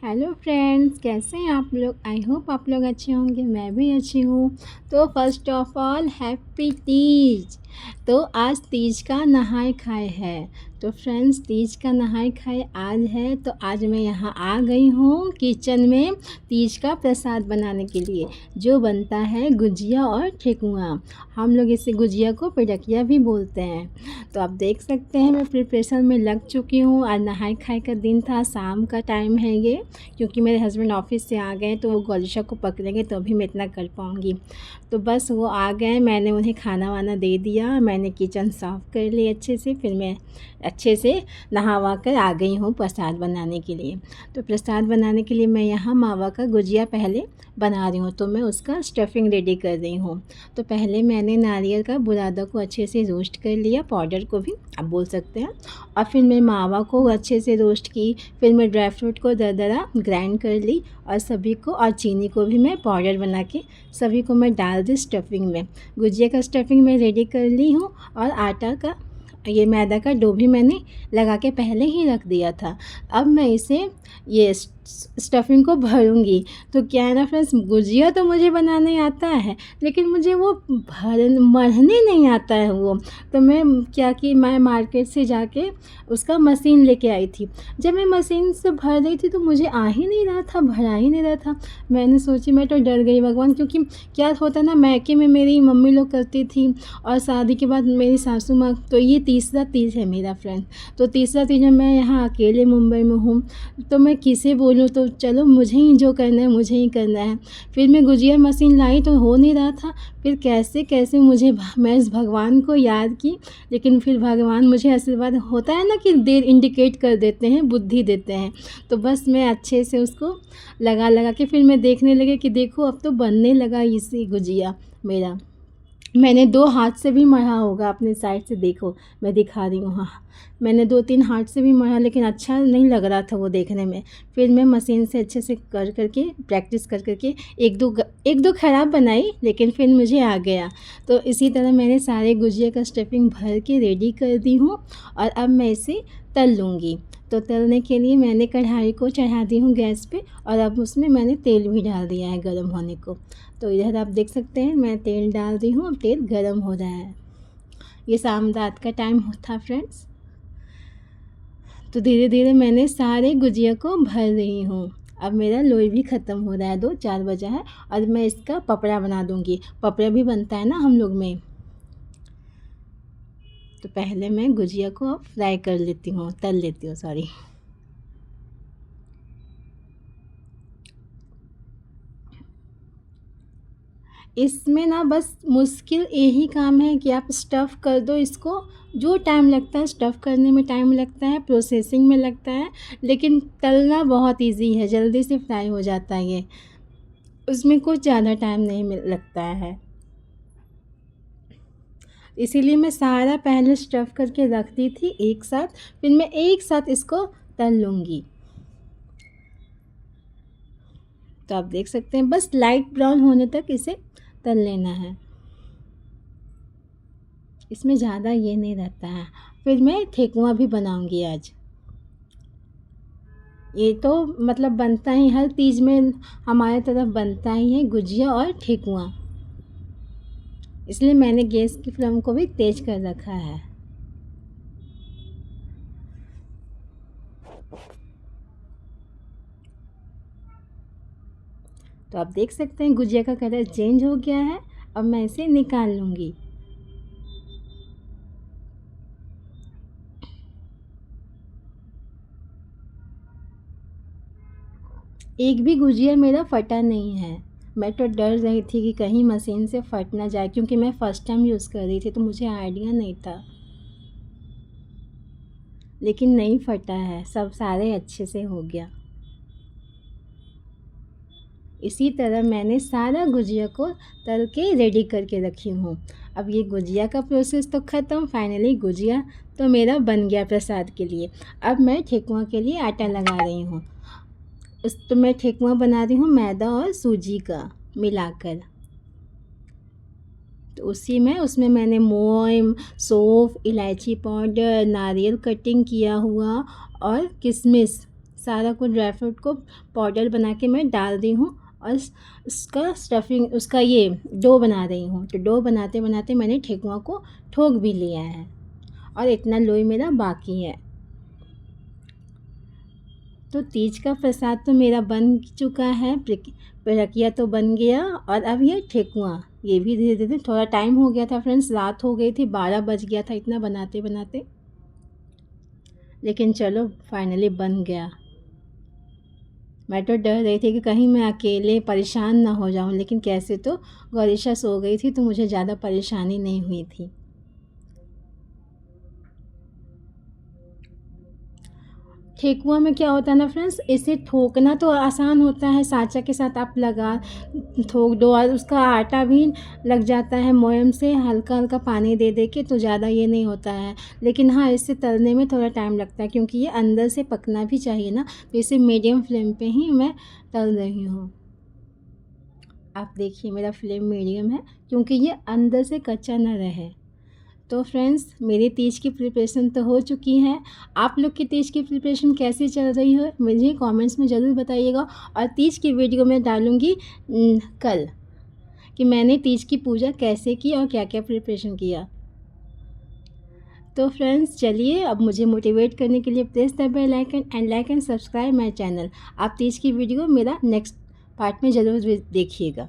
Hello friends, कैसे हैं आप लोग। आई होप आप लोग अच्छे होंगे, मैं भी अच्छी हूँ। तो first of all happy Teej. तो आज तीज का नहाय खाए है। तो फ्रेंड्स, तीज का नहाय खाए आज है, तो आज मैं यहाँ आ गई हूँ किचन में तीज का प्रसाद बनाने के लिए, जो बनता है गुजिया और ठेकुआ। हम लोग इसे गुजिया को पिड़किया भी बोलते हैं। तो आप देख सकते हैं मैं प्रिपरेशन में लग चुकी हूँ। आज नहाय खाए का दिन था, शाम का टाइम है ये, क्योंकि मेरे हस्बैंड ऑफिस से आ गए तो वो गोलिशा को पकड़ेंगे तो अभी मैं इतना कर पाऊँगी। तो बस वो आ गए, मैंने उन्हें खाना वाना दे दिया, मैंने किचन साफ़ कर ली अच्छे से, फिर मैं अच्छे से नहा कर आ गई हूँ प्रसाद बनाने के लिए। तो प्रसाद बनाने के लिए मैं यहाँ मावा का गुजिया पहले बना रही हूँ, तो मैं उसका स्टफिंग रेडी कर रही हूँ। तो पहले मैंने नारियल का बुरादा को अच्छे से रोस्ट कर लिया, पाउडर को भी आप बोल सकते हैं, और फिर मैं मावा को अच्छे से रोस्ट की। फिर मैं ड्राई फ्रूट को दरदरा ग्राइंड कर ली, और सभी को, और चीनी को भी मैं पाउडर बना के सभी को मैं डाल दी स्टफिंग में। गुजिया का स्टफिंग मैं रेडी कर ली हूँ, और आटा का, ये मैदा का डो भी मैंने लगा के पहले ही रख दिया था। अब मैं इसे, ये स्टफिंग को भरूंगी। तो क्या है ना फ्रेंड्स, गुजिया तो मुझे बनाने आता है, लेकिन मुझे वो मढ़ने नहीं आता है वो। तो मैं क्या कि मैं मार्केट से जाके उसका मशीन लेके आई थी। जब मैं मशीन से भर रही थी तो मुझे आ ही नहीं रहा था, भरा ही नहीं रहा था। मैंने सोची, मैं तो डर गई भगवान, क्योंकि क्या होता ना, मैके में मेरी मम्मी लोग करती थी, और शादी के बाद मेरी सासू माँ। तो ये तीसरा तीज है मेरा फ्रेंड। तो तीसरा तीज में मैं यहाँ अकेले मुंबई में हूँ, तो मैं किसे बोलूँ। तो चलो, मुझे ही जो करना है मुझे ही करना है। फिर मैं गुजिया मशीन लाई तो हो नहीं रहा था। फिर कैसे कैसे मैं इस भगवान को याद की, लेकिन फिर भगवान मुझे आशीर्वाद, होता है ना कि देर इंडिकेट कर देते हैं, बुद्धि देते हैं। तो बस मैं अच्छे से उसको लगा लगा के फिर मैं देखने लगे कि देखो अब तो बनने लगा इसी गुजिया मेरा। मैंने 2 हाथ से भी मढ़ा होगा, अपने साइड से देखो, मैं दिखा रही हूँ। हाँ, मैंने 2-3 हाथ से भी मढ़ा, लेकिन अच्छा नहीं लग रहा था वो देखने में। फिर मैं मशीन से अच्छे से कर करके प्रैक्टिस कर करके एक दो ख़राब बनाई, लेकिन फिर मुझे आ गया। तो इसी तरह मैंने सारे गुजिया का स्टफिंग भर के रेडी कर दी हूँ, और अब मैं इसे तल लूँगी। तो तलने के लिए मैंने कढ़ाई को चढ़ा दी हूँ गैस पे, और अब उसमें मैंने तेल भी डाल दिया है गर्म होने को। तो इधर आप देख सकते हैं मैं तेल डाल दी हूँ, अब तेल गर्म हो रहा है। ये शाम रात का टाइम था फ्रेंड्स। तो धीरे धीरे मैंने सारे गुजिया को भर रही हूँ। अब मेरा लोई भी ख़त्म हो रहा है, 2-4 बजा है, और मैं इसका पपड़ा बना दूँगी। पपड़ा भी बनता है ना हम लोग में। तो पहले मैं गुजिया को फ्राई कर लेती हूँ, तल लेती हूँ, सॉरी। इसमें ना बस मुश्किल यही काम है कि आप स्टफ़ कर दो इसको। जो टाइम लगता है स्टफ़ करने में, टाइम लगता है, प्रोसेसिंग में लगता है, लेकिन तलना बहुत इजी है, जल्दी से फ्राई हो जाता है ये। उसमें कुछ ज़्यादा टाइम नहीं लगता है। इसीलिए मैं सारा पहले स्टफ़ करके रख दी थी एक साथ, फिर मैं एक साथ इसको तल लूँगी। तो आप देख सकते हैं बस लाइट ब्राउन होने तक इसे तल लेना है, इसमें ज़्यादा ये नहीं रहता है। फिर मैं ठेकुआ भी बनाऊंगी आज। ये तो मतलब बनता ही हर तीज में, हमारे तरफ बनता ही है गुजिया और ठेकुआ, इसलिए मैंने गैस की फ्लेम को भी तेज कर रखा है। तो आप देख सकते हैं गुजिया का कलर चेंज हो गया है। अब मैं इसे निकाल लूँगी। एक भी गुजिया मेरा फटा नहीं है। मैं तो डर रही थी कि कहीं मशीन से फट ना जाए, क्योंकि मैं फ़र्स्ट टाइम यूज़ कर रही थी तो मुझे आइडिया नहीं था, लेकिन नहीं फटा है, सब सारे अच्छे से हो गया। इसी तरह मैंने सारा गुजिया को तल के रेडी करके रखी हूँ। अब ये गुजिया का प्रोसेस तो ख़त्म, फाइनली गुजिया तो मेरा बन गया प्रसाद के लिए। अब मैं ठेकुआ के लिए आटा लगा रही हूँ। तो मैं ठेकुआ बना रही हूँ मैदा और सूजी का मिलाकर। तो उसमें मैंने मोम, सौंफ, इलायची पाउडर, नारियल कटिंग किया हुआ, और किशमिश सारा कुछ ड्राई फ्रूट को पाउडर बना के मैं डाल दी हूँ और उसका स्टफिंग, उसका ये डो बना रही हूँ। तो डो बनाते बनाते मैंने ठेकुआ को ठोक भी लिया है और इतना लोई मेरा बाकी है। तो तीज का प्रसाद तो मेरा बन चुका है, पिड़किया तो बन गया और अब ये ठेकुआ ये भी धीरे धीरे, थोड़ा टाइम हो गया था फ्रेंड्स, रात हो गई थी, 12 बज गया था इतना बनाते बनाते, लेकिन चलो फाइनली बन गया। मैं तो डर रही थी कि कहीं मैं अकेले परेशान ना हो जाऊं, लेकिन कैसे तो गौरीशा सो गई थी तो मुझे ज़्यादा परेशानी नहीं हुई थी। ठेकुआ में क्या होता है ना फ्रेंड्स, इसे ठोकना तो आसान होता है, साँचा के साथ आप लगा ठोक दो और उसका आटा भी लग जाता है मोयम से, हल्का हल्का पानी दे दे के, तो ज़्यादा ये नहीं होता है। लेकिन हाँ, इसे तलने में थोड़ा टाइम लगता है क्योंकि ये अंदर से पकना भी चाहिए ना, तो इसे मीडियम फ्लेम पे ही मैं तल रही हूँ। आप देखिए मेरा फ्लेम मीडियम है क्योंकि ये अंदर से कच्चा ना रहे। तो फ्रेंड्स, मेरी तीज की प्रिपरेशन तो हो चुकी है। आप लोग की तीज की प्रिपरेशन कैसी चल रही है मुझे कमेंट्स में ज़रूर बताइएगा। और तीज की वीडियो मैं डालूँगी कल कि मैंने तीज की पूजा कैसे की और क्या क्या प्रिपरेशन किया। तो फ्रेंड्स चलिए, अब मुझे मोटिवेट करने के लिए press the bell icon and like and subscribe my channel. आप तीज की वीडियो मेरा नेक्स्ट पार्ट में ज़रूर देखिएगा।